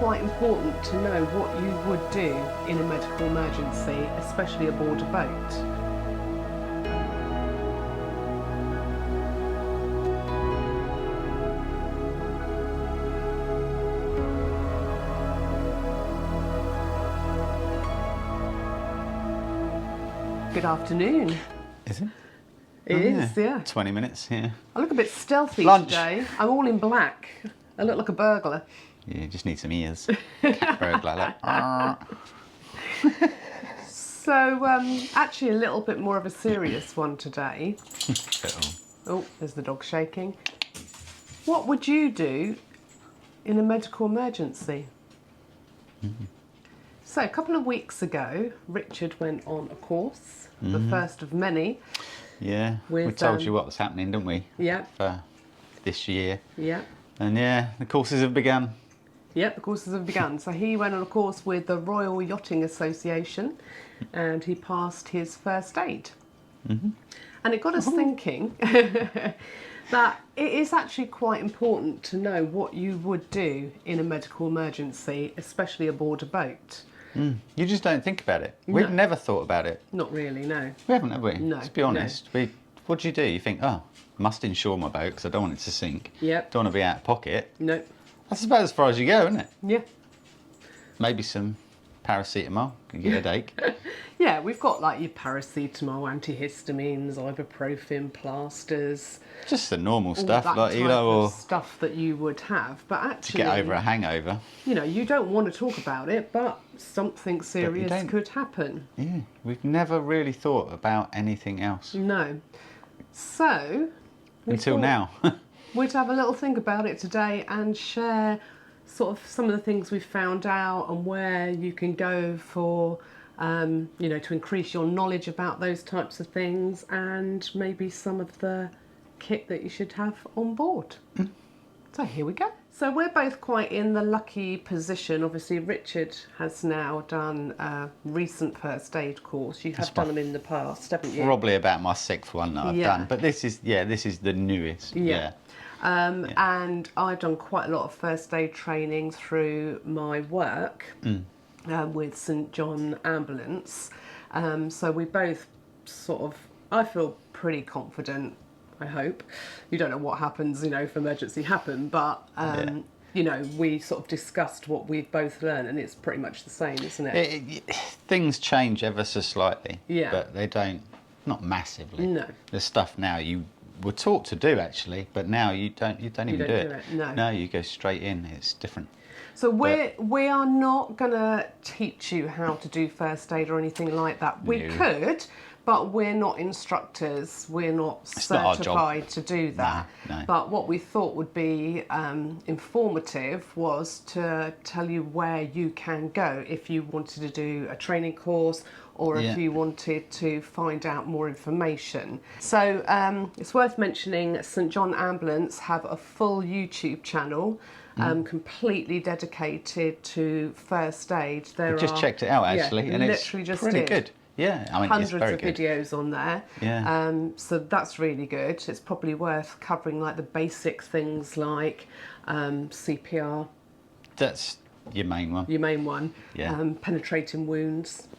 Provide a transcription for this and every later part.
quite important to know what you would do in a medical emergency, especially aboard a boat. Good afternoon. Is it? It is, yeah. 20 minutes, yeah. I look a bit stealthy Lunch. today. I'm all in black. I look like a burglar. Yeah, you just need some ears. Cat burglar, like. So, actually a little bit more of a serious one today. Oh, there's the dog shaking. What would you do in a medical emergency? So, a couple of weeks ago, Richard went on a course, the first of many. Yeah, we told you what was happening, didn't we? Yeah. For this year. Yeah. And yeah, the courses have begun. Yep, the courses have begun. So he went on a course with the Royal Yachting Association and he passed his first aid. And it got us thinking that it is actually quite important to know what you would do in a medical emergency, especially aboard a boat. You just don't think about it. We've never thought about it. Not really, no. We haven't, have we? No. Let's be honest. What do? You think, oh, must insure my boat because I don't want it to sink. Yep. Don't want to be out of pocket. No. That's about as far as you go, isn't it? Yeah. Maybe some paracetamol, can get a headache. Yeah, we've got like your paracetamol, antihistamines, ibuprofen, plasters. Just the normal all stuff, that like type or of stuff that you would have. But actually, to get over a hangover. You know, you don't want to talk about it, but something serious don't. could happen. Yeah, we've never really thought about anything else. No. So, Until now. we'd have a little think about it today and share sort of some of the things we've found out and where you can go for, you know, to increase your knowledge about those types of things and maybe some of the kit that you should have on board. So here we go. So we're both quite in the lucky position. Obviously, Richard has now done a recent first aid course. You have done them in the past, haven't you? Probably about my sixth one that I've done, but this is the newest. Yeah. And I've done quite a lot of first aid training through my work with St John Ambulance. So we both sort of, I feel pretty confident. I hope. You don't know what happens, you know, if emergency happen, but you know, we sort of discussed what we've both learned, and it's pretty much the same, isn't it? Things change ever so slightly, yeah, but they don't, not massively. No. There's stuff now you were taught to do actually, but now you don't even do it. No, you go straight in. It's different. So we are not going to teach you how to do first aid or anything like that. We could, but we're not instructors. We're not certified to do that. No. But what we thought would be informative was to tell you where you can go if you wanted to do a training course or if you wanted to find out more information. So it's worth mentioning St John Ambulance have a full YouTube channel completely dedicated to first aid. I just checked it out actually, and it's pretty good. Yeah, I mean, hundreds it's very of good. videos on there. Yeah. So that's really good. It's probably worth covering like the basic things like CPR. That's your main one. Your main one. Yeah. Penetrating wounds.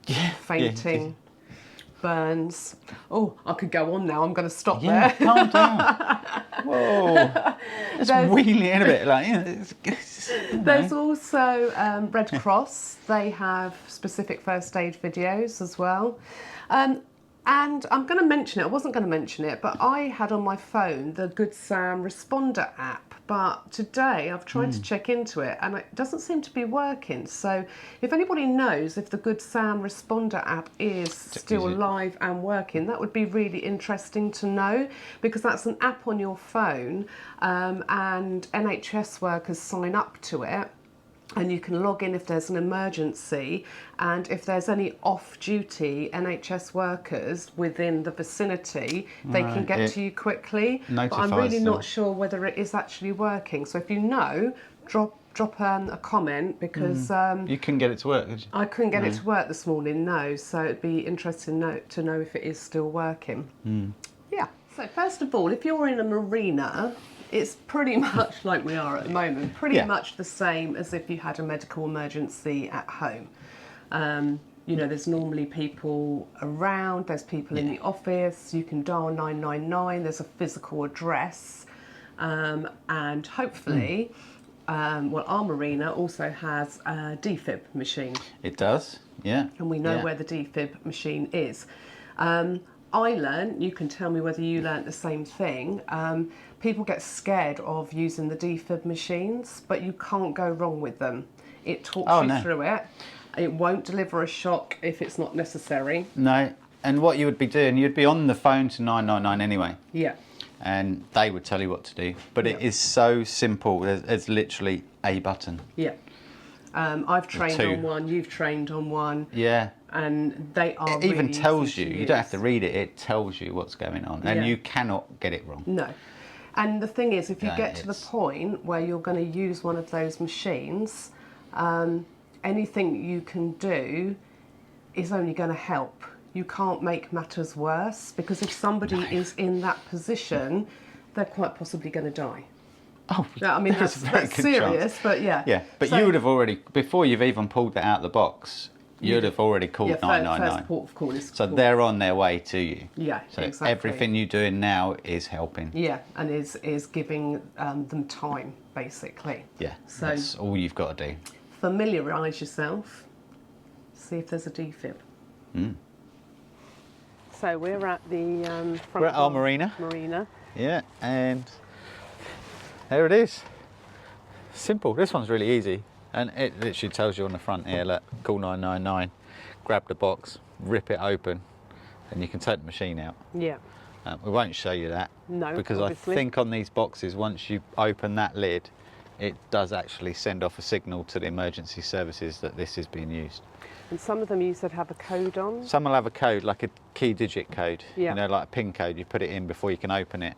Yeah. Fainting. Burns. Oh, I could go on now. I'm going to stop there. there. Calm down. Whoa. It's wheeling in a bit. Like, There's also Red Cross. They have specific first aid videos as well. And I'm going to mention it. I wasn't going to mention it, but I had on my phone the Good Sam Responder app. But today I've tried to check into it and it doesn't seem to be working. So if anybody knows if the Good Sam Responder app is still live and working, that would be really interesting to know, because that's an app on your phone and NHS workers sign up to it. And you can log in if there's an emergency, and if there's any off-duty NHS workers within the vicinity, they can get to you quickly. But I'm really not sure whether it is actually working. So if you know, drop a comment, because you couldn't get it to work, did you? I couldn't get it to work this morning, no. So it'd be interesting to know if it is still working. Yeah. So first of all, if you're in a marina It's pretty much like we are at the moment, pretty much the same as if you had a medical emergency at home. You know, there's normally people around, there's people in the office, you can dial 999, there's a physical address, and hopefully, well, our marina also has a defib machine. It does, yeah. And we know where the defib machine is. I learnt, you can tell me whether you learnt the same thing, people get scared of using the defib machines, but you can't go wrong with them. It talks you through it. It won't deliver a shock if it's not necessary. No, and what you would be doing, you'd be on the phone to 999 anyway. Yeah. And they would tell you what to do. But it is so simple. There's literally a button. Yeah. I've trained on one, you've trained on one. Yeah. And they are It even really tells easy you. to You don't use. have to read it. It tells you what's going on. And you cannot get it wrong. No. And the thing is, if you get to the point where you're going to use one of those machines, anything you can do is only going to help. You can't make matters worse, because if somebody is in that position, they're quite possibly going to die. Oh, I mean, that's serious, but yeah. Yeah, but so, you would have already, before you've even pulled that out of the box, you'd have already called 999. First port of call is so they're on their way to you. Yeah, so exactly. everything you're doing now is helping. Yeah, and is giving them time, basically. Yeah, so that's all you've got to do. Familiarise yourself, see if there's a defib. So we're at the front. We're at our marina. Yeah, and there it is. Simple. This one's really easy, and it literally tells you on the front here, look, call 999, grab the box, rip it open, and you can take the machine out. Yeah. We won't show you that. No, because obviously. I think on these boxes, once you open that lid, it does actually send off a signal to the emergency services that this is being used. And some of them you said have a code on? Some will have a code, like a key digit code, yeah. You know, like a PIN code, you put it in before you can open it.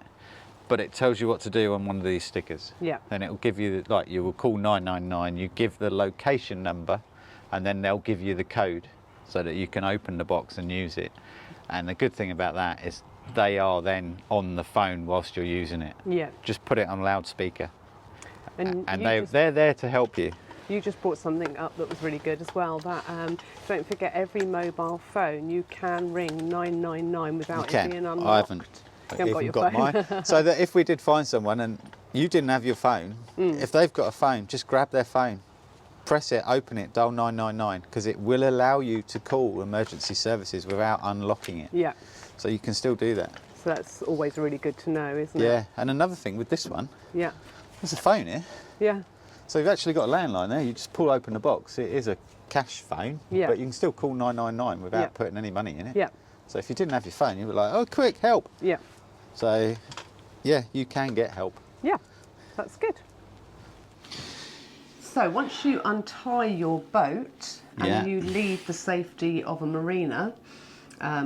But it tells you what to do on one of these stickers. Yeah. Then it will give you, like, you will call 999, you give the location number, and then they'll give you the code so that you can open the box and use it. And the good thing about that is they are then on the phone whilst you're using it. Yeah. Just put it on loudspeaker. And they're there to help you. You just brought something up that was really good as well, that don't forget, every mobile phone you can ring 999 without it being unlocked. I haven't even got mine. So that if we did find someone and you didn't have your phone, if they've got a phone, just grab their phone, press it, open it, dial 999, because it will allow you to call emergency services without unlocking it. Yeah. So you can still do that. So that's always really good to know, isn't it? Yeah, and another thing with this one, there's a phone here. Yeah. So you've actually got a landline there. You just pull open the box. It is a cash phone, but you can still call 999 without putting any money in it. Yeah. So if you didn't have your phone, you'd be like, oh, quick, help. Yeah. So, yeah, you can get help. Yeah, that's good. So once you untie your boat and you leave the safety of a marina,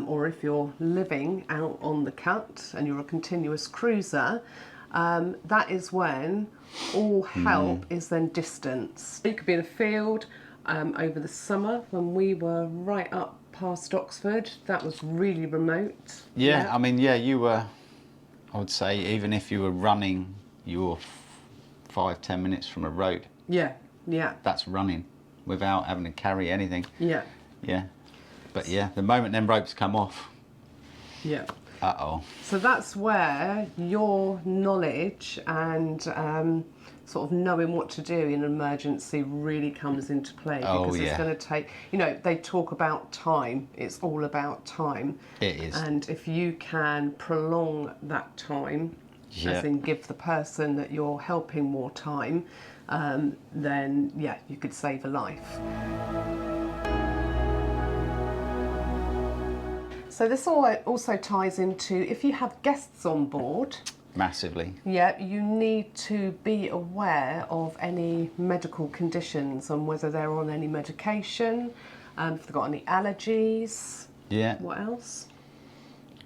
or if you're living out on the cut and you're a continuous cruiser, that is when all help is then distanced. You could be in a field over the summer when we were right up past Oxford. That was really remote. Yeah, I mean, you were, I would say, even if you were running, you were 5-10 minutes from a road. Yeah, yeah. That's running without having to carry anything. Yeah. Yeah. But yeah, the moment them ropes come off. Yeah. Uh-oh. So that's where your knowledge and sort of knowing what to do in an emergency really comes into play, because it's going to take, you know, they talk about time. It's all about time. It is. And if you can prolong that time, as in give the person that you're helping more time, then you could save a life. So this also ties into if you have guests on board. Massively. Yeah, you need to be aware of any medical conditions and whether they're on any medication, if they've got any allergies. Yeah. What else?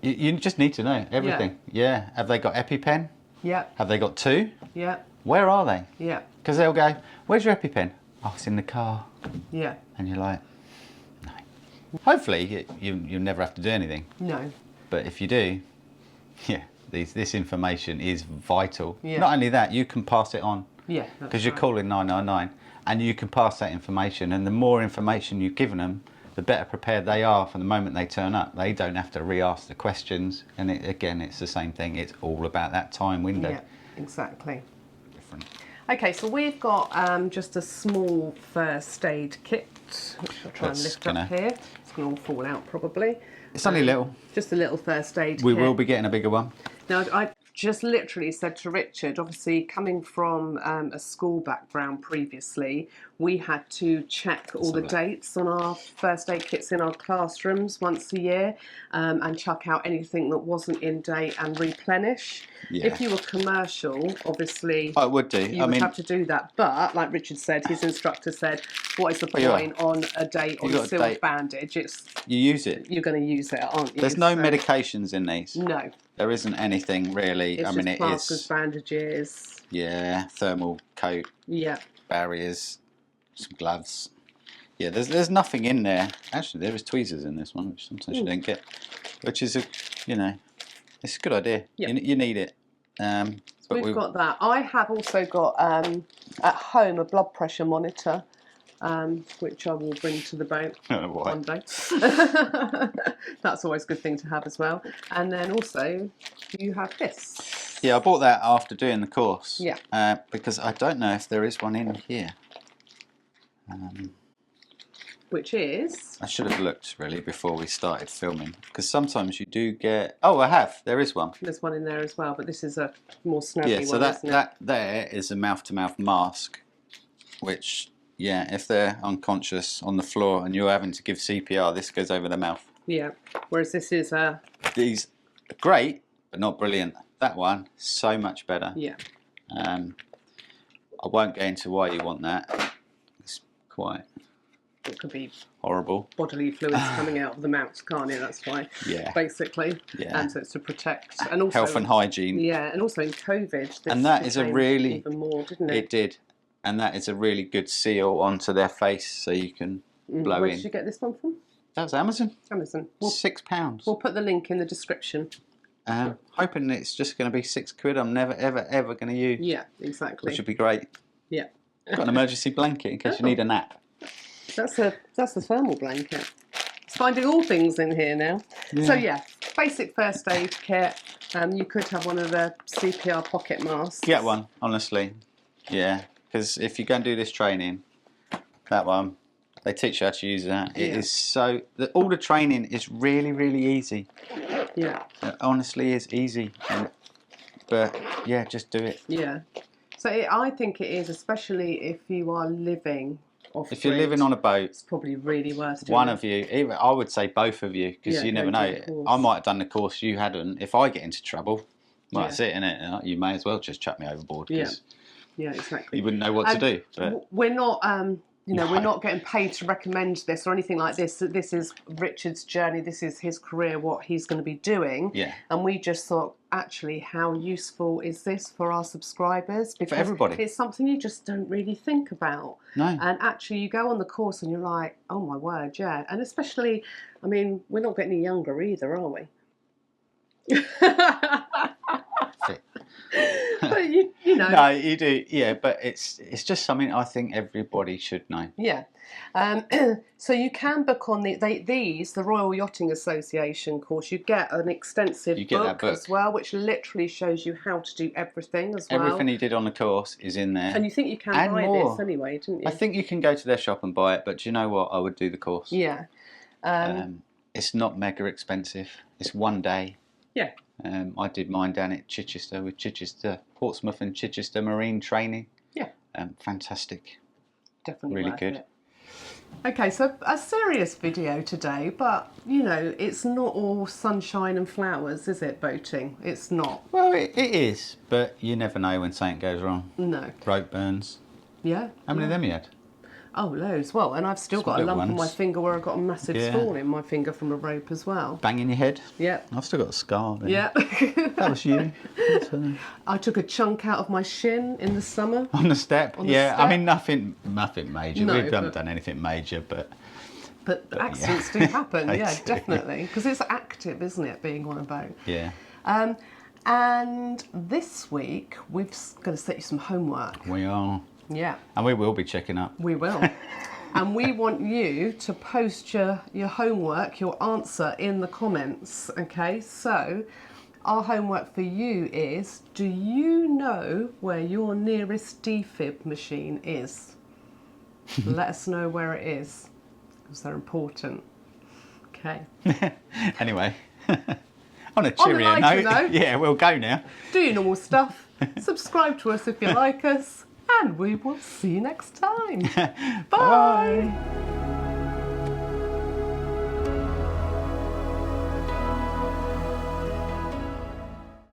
You just need to know everything. Yeah. Have they got EpiPen? Yeah. Have they got 2? Yeah. Where are they? Yeah. Because they'll go, where's your EpiPen? Oh, it's in the car. Yeah. And you're like, no. Hopefully you never have to do anything. No. But if you do, this information is vital. Yeah. Not only that, you can pass it on. Yeah. Because you're calling 999 and you can pass that information, and the more information you've given them, the better prepared they are for the moment they turn up. They don't have to re-ask the questions, and again, it's the same thing. It's all about that time window. Yeah, exactly. Different. Okay, so we've got just a small first aid kit, which I'll try and lift up here. It's going to all fall out probably. It's only little. Just a little first aid kit. We will be getting a bigger one. Now, I just literally said to Richard, obviously coming from a school background previously, we had to check all the dates on our first aid kits in our classrooms once a year, and chuck out anything that wasn't in date and replenish. Yeah. If you were commercial, obviously I would do. you would have to do that. But like Richard said, his instructor said, what is the point on a date on a sealed bandage? You use it. You're going to use it, aren't you? There's no medications in these. No. There isn't anything really. It's I mean, just it plasters, is. bandages. Yeah, thermal coat. Yeah. Barriers, some gloves. Yeah, there's nothing in there. Actually, there is tweezers in this one, which sometimes you don't get. Which is it's a good idea. Yeah. You need it. But we've got that. I have also got at home a blood pressure monitor, which I will bring to the boat one day. That's always a good thing to have as well. And then also you have this. Yeah, I bought that after doing the course. Yeah. Because I don't know if there is one in here. Which is? I should have looked really before we started filming, because sometimes you do get. Oh, I have. There is one. There's one in there as well, but this is a more snubby one. Yeah, so that there is a mouth-to-mouth mask, which, yeah, if they're unconscious on the floor and you're having to give CPR, this goes over the mouth. Yeah. Whereas this is These are great, but not brilliant. That one, so much better. Yeah. I won't go into why you want that. It's quite. It could be horrible bodily fluids coming out of the mouth, can't it? That's why. Yeah. Basically. Yeah. And so it's to protect and also health and hygiene. Yeah, and also in COVID. And that is a really even more, didn't it? It did, and that is a really good seal onto their face, so you can blow Where in. did you get this one from? That was Amazon. Amazon. £6. We'll put the link in the description. Hoping it's just going to be £6. I'm never ever going to use. Yeah, exactly. Which would be great. Yeah. Got an emergency blanket in case you need a nap. That's the thermal blanket. It's finding all things in here now. Yeah. So yeah, basic first aid kit. You could have one of the CPR pocket masks. Get one, honestly. Yeah, because if you go and do this training, that one, they teach you how to use that. It is so. All the training is really, really easy. Yeah. It honestly is easy. But yeah, just do it. Yeah. So I think it is, especially if you are living off If you're living on a boat, it's probably really worth doing. One of you, even I would say both of you, because you never know. I might have done the course, you hadn't. If I get into trouble, well, that's it, innit? You may as well just chuck me overboard. Yeah, exactly. You wouldn't know what to do. But we're not, we're not getting paid to recommend this or anything like this. This is Richard's journey. This is his career, what he's going to be doing. Yeah. And we just thought, actually, how useful is this for our subscribers? Because for everybody. It's something you just don't really think about. No. And actually, you go on the course and you're like, oh my word, yeah. And especially, I mean, we're not getting any younger either, are we? But you know. No, you do, yeah. But it's just something I think everybody should know. Yeah. So you can book on the Royal Yachting Association course. You get an extensive book as well, which literally shows you how to do everything as well. Everything you did on the course is in there. And you think you can buy this anyway, didn't you? I think you can go to their shop and buy it, but do you know what? I would do the course. Yeah. It's not mega expensive. It's one day. Yeah. I did mine down at Chichester with Portsmouth and Chichester Marine Training. Yeah. Fantastic. Definitely really worth good. It. Okay, so a serious video today, but you know, it's not all sunshine and flowers, is it, boating? It's not. Well, it is, but you never know when something goes wrong. No. Rope burns. Yeah. How many of them you had? Oh, loads. Well, and I've still got a lump on my finger where I got a massive thorn in my finger from a rope as well. Bang in your head? Yeah. I've still got a scar there. Yeah. That was you. I took a chunk out of my shin in the summer. On the step? Step. I mean, nothing major. No, we haven't done anything major, but accidents do happen, yeah, definitely. Because it's active, isn't it, being on a boat? Yeah. And this week, we're going to set you some homework. We are. Yeah. And we will be checking up. We will. And we want you to post your homework, your answer in the comments, okay? So our homework for you is, do you know where your nearest defib machine is? Let us know where it is, because they're important. Okay. Anyway, on a cheerier note, yeah, we'll go now. Do your normal stuff. Subscribe to us if you like us. And we will see you next time. Bye. Bye.